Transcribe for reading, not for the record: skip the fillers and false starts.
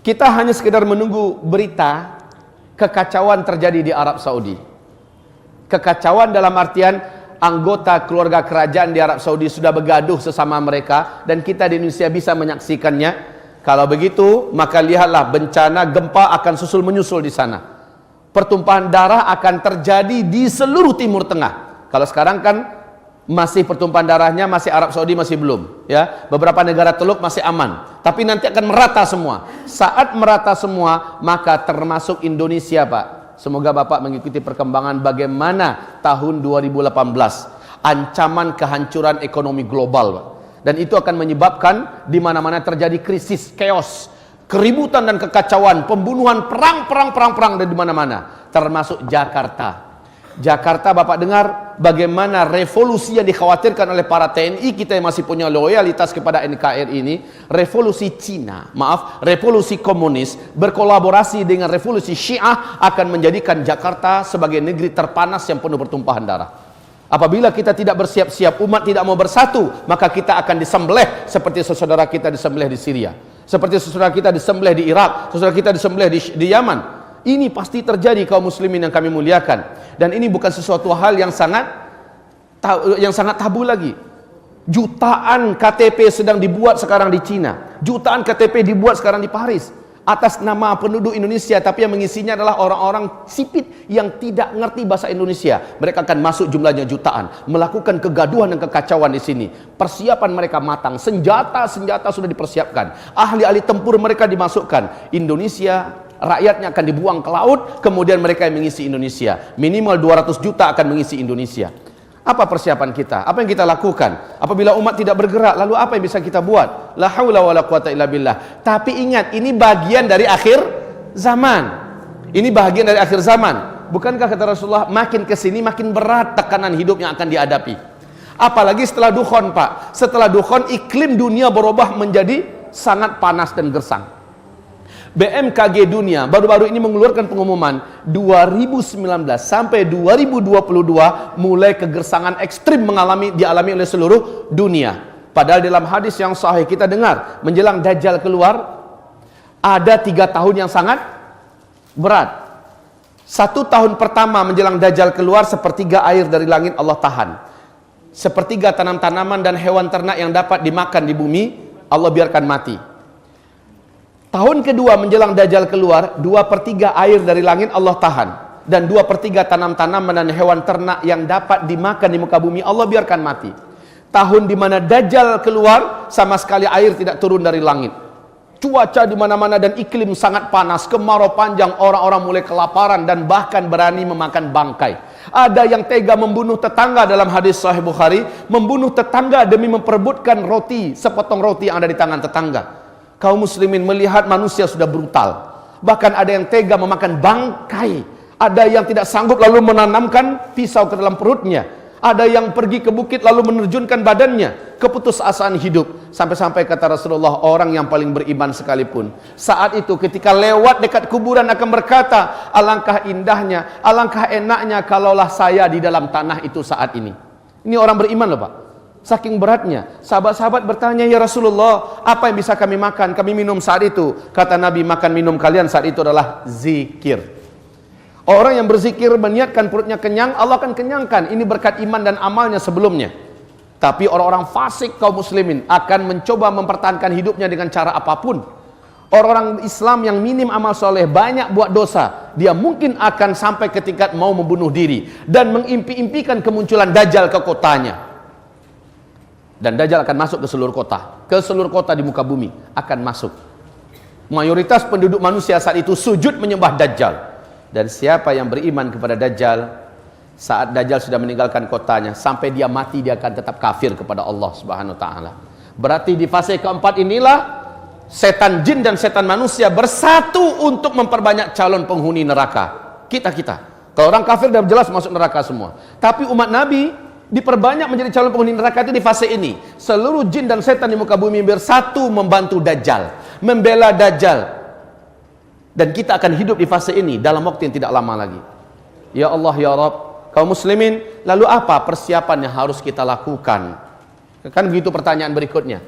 Kita hanya sekedar menunggu berita kekacauan terjadi di Arab Saudi. Kekacauan dalam artian anggota keluarga kerajaan di Arab Saudi sudah bergaduh sesama mereka, dan kita di Indonesia bisa menyaksikannya. Kalau begitu, maka lihatlah bencana gempa akan susul menyusul di sana. Pertumpahan darah akan terjadi di seluruh Timur Tengah. Kalau sekarang kan masih pertumpahan darahnya masih Arab Saudi masih belum, ya. Beberapa negara Teluk masih aman, tapi nanti akan merata semua. Saat merata semua, maka termasuk Indonesia, Pak. Semoga Bapak mengikuti perkembangan bagaimana tahun 2018, ancaman kehancuran ekonomi global, Pak. Dan itu akan menyebabkan di mana-mana terjadi krisis, chaos, keributan dan kekacauan, pembunuhan, perang dan di mana-mana, termasuk Jakarta. Jakarta, Bapak dengar bagaimana revolusi yang dikhawatirkan oleh para TNI kita yang masih punya loyalitas kepada NKRI ini, revolusi Cina, revolusi komunis berkolaborasi dengan revolusi Syiah akan menjadikan Jakarta sebagai negeri terpanas yang penuh pertumpahan darah. Apabila kita tidak bersiap-siap, umat tidak mau bersatu, maka kita akan disembelih seperti saudara kita disembelih di Syria, seperti saudara kita disembelih di Irak, saudara kita disembelih di Yaman. Ini pasti terjadi, kaum muslimin yang kami muliakan. Dan ini bukan sesuatu hal yang sangat tabu lagi. Jutaan KTP sedang dibuat sekarang di Cina. Jutaan KTP dibuat sekarang di Paris atas nama penduduk Indonesia, tapi yang mengisinya adalah orang-orang sipit yang tidak ngerti bahasa Indonesia. Mereka akan masuk jumlahnya jutaan, melakukan kegaduhan dan kekacauan di sini. Persiapan mereka matang, senjata sudah dipersiapkan, ahli-ahli tempur mereka dimasukkan. Indonesia, rakyatnya akan dibuang ke laut, kemudian mereka yang mengisi Indonesia. Minimal 200 juta akan mengisi Indonesia. Apa persiapan kita? Apa yang kita lakukan? Apabila umat tidak bergerak, lalu apa yang bisa kita buat? La haula wala quwata illa billah. Tapi ingat, ini bagian dari akhir zaman. Ini bagian dari akhir zaman. Bukankah kata Rasulullah, makin kesini makin berat tekanan hidup yang akan dihadapi. Apalagi setelah dukhon, Pak. Setelah dukhon, iklim dunia berubah menjadi sangat panas dan gersang. BMKG dunia baru-baru ini mengeluarkan pengumuman 2019 sampai 2022 mulai kegersangan ekstrim dialami oleh seluruh dunia. Padahal dalam hadis yang sahih kita dengar menjelang Dajjal keluar ada 3 tahun yang sangat berat. 1 tahun pertama menjelang Dajjal keluar, sepertiga air dari langit Allah tahan. Sepertiga tanam-tanaman dan hewan ternak yang dapat dimakan di bumi Allah biarkan mati. Tahun kedua menjelang Dajjal keluar, 2/3 air dari langit Allah tahan, dan 2/3 tanam-tanaman dan hewan ternak yang dapat dimakan di muka bumi Allah biarkan mati. Tahun di mana Dajjal keluar, sama sekali air tidak turun dari langit. Cuaca di mana-mana dan iklim sangat panas, kemarau panjang, orang-orang mulai kelaparan dan bahkan berani memakan bangkai. Ada yang tega membunuh tetangga, dalam hadis Sahih Bukhari, membunuh tetangga demi memperebutkan roti, sepotong roti yang ada di tangan tetangga. Kaum muslimin melihat manusia sudah brutal. Bahkan ada yang tega memakan bangkai. Ada yang tidak sanggup lalu menanamkan pisau ke dalam perutnya. Ada yang pergi ke bukit lalu menerjunkan badannya. Keputusasaan hidup. Sampai-sampai kata Rasulullah, orang yang paling beriman sekalipun saat itu ketika lewat dekat kuburan akan berkata, alangkah indahnya, alangkah enaknya kalaulah saya di dalam tanah itu saat ini. Ini orang beriman loh, Pak. Saking beratnya, sahabat-sahabat bertanya, ya Rasulullah, apa yang bisa kami makan, kami minum saat itu? Kata Nabi, makan minum kalian saat itu adalah zikir. Orang yang berzikir meniatkan perutnya kenyang, Allah akan kenyangkan. Ini berkat iman dan amalnya sebelumnya. Tapi orang-orang fasik kaum muslimin akan mencoba mempertahankan hidupnya dengan cara apapun. Orang-orang Islam yang minim amal soleh, banyak buat dosa, dia mungkin akan sampai ke tingkat mau membunuh diri dan mengimpi-impikan kemunculan Dajjal ke kotanya. Dan Dajjal akan masuk ke seluruh kota di muka bumi akan masuk. Mayoritas penduduk manusia saat itu sujud menyembah Dajjal. Dan siapa yang beriman kepada Dajjal, saat Dajjal sudah meninggalkan kotanya, sampai dia mati dia akan tetap kafir kepada Allah Subhanahu wa taala. Berarti di fase keempat inilah setan jin dan setan manusia bersatu untuk memperbanyak calon penghuni neraka. Kita. Kalau orang kafir sudah jelas masuk neraka semua. Tapi umat Nabi diperbanyak menjadi calon penghuni neraka itu di fase ini. Seluruh jin dan setan di muka bumi bersatu membantu Dajjal, membela Dajjal. Dan kita akan hidup di fase ini dalam waktu yang tidak lama lagi. Ya Allah, ya Rabb, kaum muslimin, lalu apa persiapan yang harus kita lakukan? Kan begitu pertanyaan berikutnya.